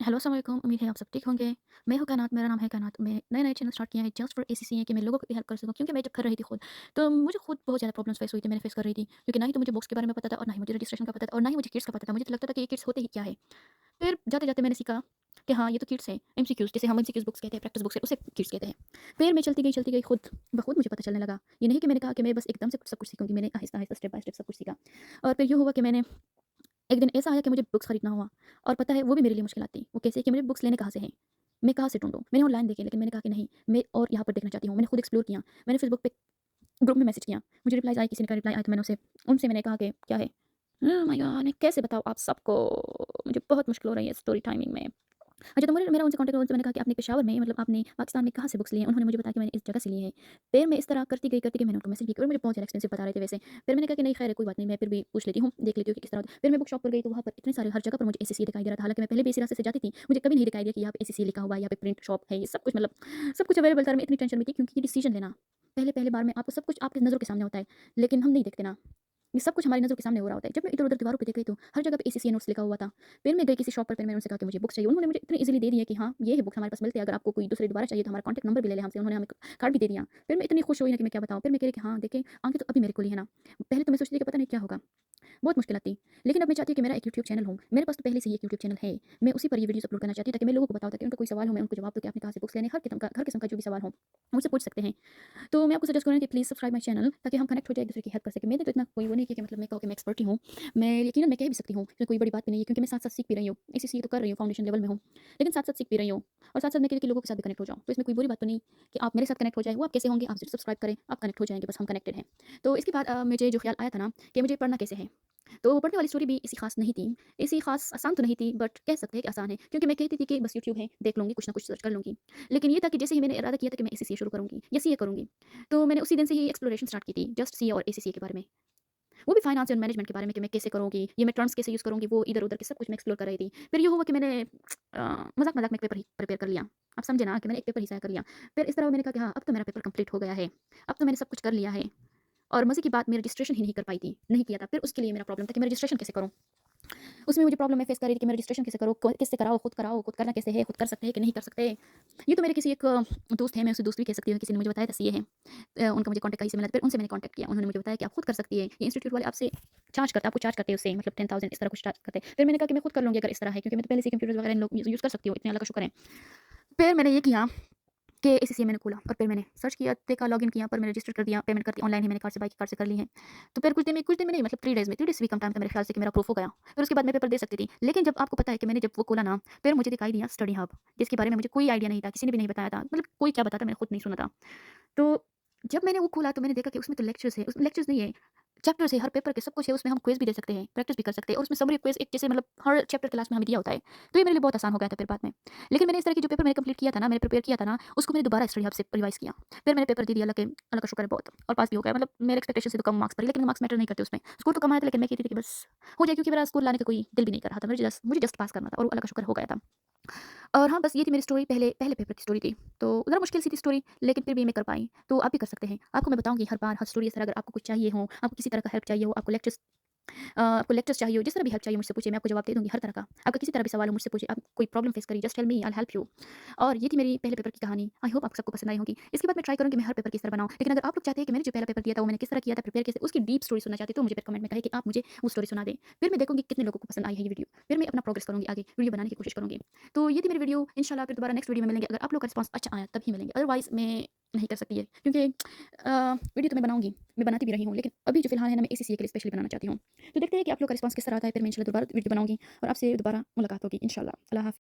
Hello, अस्सलाम वालेकुम। उम्मीद है आप सब ठीक होंगे। मैं हूँ कायनात, मेरा नाम है कायनात। मैं नया-नया चैनल स्टार्ट किया है जस्ट फॉर एसीसी कि मैं लोगों की हेल्प कर सकूँ, क्योंकि मैं जब कर रही थी खुद, तो मुझे खुद बहुत ज़्यादा प्रॉब्लम्स फेस हुई थी, मैंने फेस कर रही थी। क्योंकि ना ही तो मुझे बुक्स के बारे में पता था और ना ही मुझे रजिस्ट्रेशन का पता था और ना ही मुझे किड्स का पता था। मुझे तो लगता था कि ये किड्स होते ही क्या है। फिर जाते-जाते मैंने सीखा कि हाँ, ये तो किड्स है। एमसीक्यूज़ जिसे हम एमसीक्यूज़ बुक्स कहते हैं, प्रैक्टिस बुक्स है, उसे किड्स कहते हैं। फिर मैं चलती गई खुद ब खुद मुझे पता चलने लगा। ये नहीं कि मैंने कहा कि मैं बस एकदम से सब कुछ सीखूँगी, मैंने आहिस्ता-आहिस्ता, स्टेप बाय स्टेप सब कुछ सीखा। और फिर यूँ हुआ कि मैंने एक दिन ऐसा आया कि मुझे बुक्स खरीदना हुआ और पता है वो भी मेरे लिए मुश्किल आती। वो कैसे कि मुझे बुक्स लेने कहाँ से हैं? मैं कहाँ से ढूँढूँ? मैंने ऑनलाइन देखे लेकिन मैंने कहा कि नहीं, मैं और यहाँ पर देखना चाहती हूँ। मैंने खुद एक्सप्लोर किया। मैंने फेसबुक पे ग्रुप में मैसेज किया। मुझे रिप्लाईज़ आए, किसी ने का रिप्लाई आया तो मैंने उसे उनसे मैंने कहा कि क्या है? Oh my God! मैं कैसे बताऊँ आप सबको? मुझे बहुत मुश्किल हो रही है स्टोरी टाइमिंग में। अच्छा, तो मेरा उनसे कॉन्टैक्ट हुआ, उनसे मैंने कहा कि आपने पेशावर में मतलब आपने पाकिस्तान में कहाँ से बुक्स ली हैं? उन्होंने मुझे बताया कि मैंने इस जगह से ली है। फिर मैं इस तरह करती गई मैंने उनको मैसेज भी किया और मुझे बहुत ज़्यादा एक्सपेंसिव बता रहे थे वैसे। फिर मैंने कहा कि नहीं खैर है, कोई बात नहीं, मैं फिर भी पूछ लेती हूँ, देख लेती हूँ कि किस तरह फिर मैं बुक शॉप पर गई तो वहाँ पर इतने सारे हर जगह पर मुझे एसीसी दिखाई दे रहा था। हालाँकि मैं पहले भी इसी रास्ते से जाती थी। मुझे कभी नहीं दिखाई दिया कि यहाँ पे एसीसी लिखा हुआ है, यहाँ पे प्रिंट शॉप है, ये सब कुछ मतलब सब कुछ अवेलेबल था। मैं इतनी टेंशन में थी क्योंकि ये डिसीजन लेना पहले-पहले बार में आपको सब कुछ आपकी नज़रों के सामने होता है, लेकिन हम नहीं देखते ना। ये सब कुछ हमारी नज़रों के सामने हो रहा होता है। जब मैं इधर-उधर दीवारों पे देख रही तो हर जगह पे एसीसी नोट्स लिखा हुआ था। फिर मैं गई किसी शॉप पर, फिर मैंने उनसे कहा कि मुझे बुक्स चाहिए। उन्होंने मुझे इतनी ईज़िली दे दिए कि हाँ, ये है बुक्स हमारे पास मिलती है, अगर आपको कोई दूसरी दोबारा चाहिए तो हमारा कॉन्टैक्ट नंबर भी ले लें हमसे। उन्होंने हमें कार्ड भी दे दिया। फिर मैं इतनी खुश हुई ना कि मैं क्या बताऊँ। फिर मैं कह रही कि हाँ, देखिए आगे तो अभी मेरे को ही है ना। पहले तो मैं सोचती थी कि पता नहीं क्या होगा। बहुत मुश्किल आती। लेकिन अब मैं चाहती हूँ कि मेरा एक यूट्यूब चैनल हो। मेरे पास तो पहले से ही एक यूट्यूब चैनल है। मैं उसी पर ये वीडियोज़ अपलोड करना चाहती हूँ ताकि मैं लोगों को बताऊँ, ताकि उनका कोई सवाल हो मैं उनको जवाब दूँ कि आपने कहाँ से बुक्स लेने, हर किस्म का जो भी सवाल हो, मुझसे पूछ सकते हैं। तो मैं आपको सजेस्ट करूँगी कि प्लीज़ सब्सक्राइब माय चैनल, ताकि हम कनेक्ट हो जाए, एक-दूसरे की हेल्प कर सकें। मैंने तो इतना कोई वो नहीं किया कि मतलब मैं कहूँ कि मैं एक्सपर्ट ही हूँ। मैं यकीनन मैं कह भी सकती हूँ, इसमें कोई बड़ी बात भी नहीं है, क्योंकि मैं साथ-साथ सीख भी रही हूँ। एसीसी तो कर रही हूँ, फाउंडेशन लेवल में हूँ। लेकिन साथ-साथ सीख भी रही हूँ और साथ-साथ मैं कहती हूँ कि लोगों के साथ भी कनेक्ट हो जाऊँ। तो इसमें कोई बुरी बात तो नहीं कि आप मेरे साथ कनेक्ट हो जाएँ। वो आप कैसे होंगे? आप सिर्फ सब्सक्राइब करें, आप कनेक्ट हो जाएँगे, बस हम कनेक्टेड हैं। तो इसके बाद मुझे जो ख़्याल आया था ना कि मुझे पढ़ना कैसे है? तो पढ़ने वाली स्टोरी भी इसी ख़ास नहीं थी। इसी ख़ास आसान तो नहीं थी, बट कह सकते हैं कि आसान है, क्योंकि मैं कहती थी कि बस यूट्यूब है, देख लूँगी, कुछ ना कुछ सर्च कर लूँगी। लेकिन ये था कि जैसे ही मैंने इरादा किया था कि मैं एसीसीए शुरू करूँगी या सीए करूँगी, तो मैंने उसी दिन से ही एक्सप्लोरेशन स्टार्ट की थी, जस्ट सीए और एसीसीए के बारे में। वो भी फाइनेंस एंड मैनेजमेंट के बारे में कि मैं कैसे करूँगी, ये मैं टर्म्स कैसे यूज़ करूँगी, वो इधर-उधर के सब कुछ मैं एक्सप्लोर कर रही थी। फिर ये हुआ कि मैंने मज़ाक-मज़ाक में एक पेपर ही प्रिपेयर कर लिया। आप समझे ना कि मैंने एक पेपर ही तय कर लिया। फिर इस तरह मैंने कहा कि हाँ, अब तो मेरा पेपर कंप्लीट हो गया है। अब तो मैंने सब कुछ कर लिया है। और मज़े की बात, मैं रजिस्ट्रेशन ही नहीं कर पाई थी, नहीं किया था। फिर उसके लिए मेरा प्रॉब्लम था कि मैं रजिस्ट्रेशन कैसे करूँ? उसमें मुझे प्रॉब्लम मैं फेस कर रही थी कि मैं रजिस्ट्रेशन कैसे करूँ? किससे कराओ, खुद करना कैसे है? खुद कर सकते हैं कि नहीं कर सकते? ये तो मेरे किसी एक दोस्त हैं, मैं उसे दोस्त भी कह सकती हूँ, किसी ने मुझे बताया था सीए हैं। उनका मुझे कॉन्टैक्ट कहीं से मिला, फिर उनसे मैंने कॉन्टैक्ट किया। उन्होंने मुझे बताया कि आप खुद कर सकती है। ये इंस्टीट्यूट वाले आपको चार्ज करते हैं उससे, मतलब 10,000 इस तरह कुछ चार्ज करते हैं। फिर मैंने कहा कि मैं खुद कर लूँगी अगर इस तरह है, क्योंकि मैं तो पहले से कंप्यूटर्स वगैरह इन लोग यूज़ कर सकती हूँ, इतने अल्लाह का शुक्र है। फिर मैंने ये किया कि एसीसीए मैंने खोला और फिर मैंने सर्च किया, देखा, लॉगिन किया, पर मैंने रजिस्टर कर दिया, पेमेंट कर दी ऑनलाइन ही, मैंने कार्ड से, बाई कार्ड से कर ली है। तो फिर कुछ दिन में नहीं, मतलब 3 डेज़ में, 3 डेज़ से भी कम टाइम था मेरे ख्याल से कि मेरा प्रूफ हो गया। फिर उसके बाद मैं पेपर दे सकती थी। लेकिन जब आपको पता है कि मैंने जब वो खोला ना, फिर मुझे दिखाई दिया स्टडी हब, जिसके बारे में मुझे कोई आइडिया नहीं था, किसी ने भी नहीं बताया था। मतलब कोई क्या बताता, मैंने खुद नहीं सुना था। तो जब मैंने वो खोला तो मैंने देखा कि उसमें तो लेक्चर्स है, उसमें लेक्चर्स नहीं है, चैप्टर्स है, हर पेपर के सब कुछ है, उसमें हम क्विज़ भी दे सकते हैं, प्रैक्टिस भी कर सकते हैं और उसमें समरी क्विज़ एक जैसे मतलब हर चैप्टर क्लास में हमें दिया होता है। तो ये मेरे लिए बहुत आसान हो गया था फिर बाद में। लेकिन मैंने इस तरह की जो पेपर मैंने कंप्लीट किया था ना, मैंने प्रिपेयर किया था ना, उसको मैंने दोबारा स्टडी हब से रिवाइज़ किया। फिर मैंने पेपर दे दिया, अल्लाह का शुक्र है बहुत, और पास भी हो गया। मतलब मेरे एक्सपेक्टेशन से तो कम मार्क्स पड़े, लेकिन मार्क्स मैटर नहीं करते उसमें। स्कोर तो कम आया था, लेकिन मैं कहती थी कि बस हो जाए, क्योंकि मेरा स्कोर लाने का कोई दिल भी नहीं कर रहा था। मुझे जस्ट पास करना था और अल्लाह का शुक्र हो गया था। और हाँ, बस ये थी मेरी स्टोरी, पहले पहले पेपर की स्टोरी थी। तो ज़रा मुश्किल सी थी स्टोरी, लेकिन फिर भी मैं कर पाई। तो आप भी कर सकते हैं। आपको मैं बताऊँगी हर बार हर स्टोरी इस तरह, अगर आपको कुछ चाहिए हो, आपको किसी तरह का हेल्प चाहिए हो, आपको लेक्चर्स चाहिए हो, जिस तरह भी हेल्प चाहिए मुझसे पूछिए, मैं आपको जवाब दे दूँगी हर तरह का। आपका किसी तरह भी सवाल हो मुझसे पूछिए, आप कोई प्रॉब्लम फेस करिए, just tell me, I will help you. और ये थी मेरी पहले पेपर की कहानी। आई होप आप सबको पसंद आई होगी। इसके बाद मैं ट्राई करूँगी मैं हर पेपर की इस तरह बनाऊँ। लेकिन अगर आप लोग चाहते हैं कि मैंने जो पहला पेपर दिया था वो मैंने किस तरह किया था, प्रिपेयर कैसे, उसकी डीप स्टोरी सुनना चाहते हैं, तो मुझे फिर कमेंट में कहें कि आप मुझे वो स्टोरी सुना दें। फिर मैं देखूँगी कितने लोगों को पसंद आई है ये वीडियो। फिर मैं अपना प्रोग्रेस करूँगी, आगे वीडियो बनाने की कोशिश करूँगी। तो ये थी मेरी वीडियो, इंशाल्लाह फिर दोबारा नेक्स्ट वीडियो में मिलेंगे। अगर आप लोग का रिस्पॉन्स अच्छा आया तभी मिलेंगे, अदरवाइज़ मैं नहीं कर सकती है, क्योंकि वीडियो तो मैं बनाऊँगी, मैं बनाती भी रही हूँ, लेकिन अभी जो फ़िलहाल है ना, मैं एसीसीए के लिए स्पेशली बनाना चाहती हूँ। तो देखते हैं कि आप लोग का रिस्पॉन्स किस तरह आता है, फिर मैं इंशाल्लाह दोबारा वीडियो बनाऊँगी और आपसे दोबारा मुलाकात होगी इंशाल्लाह। अल्लाह हाफ़िज़।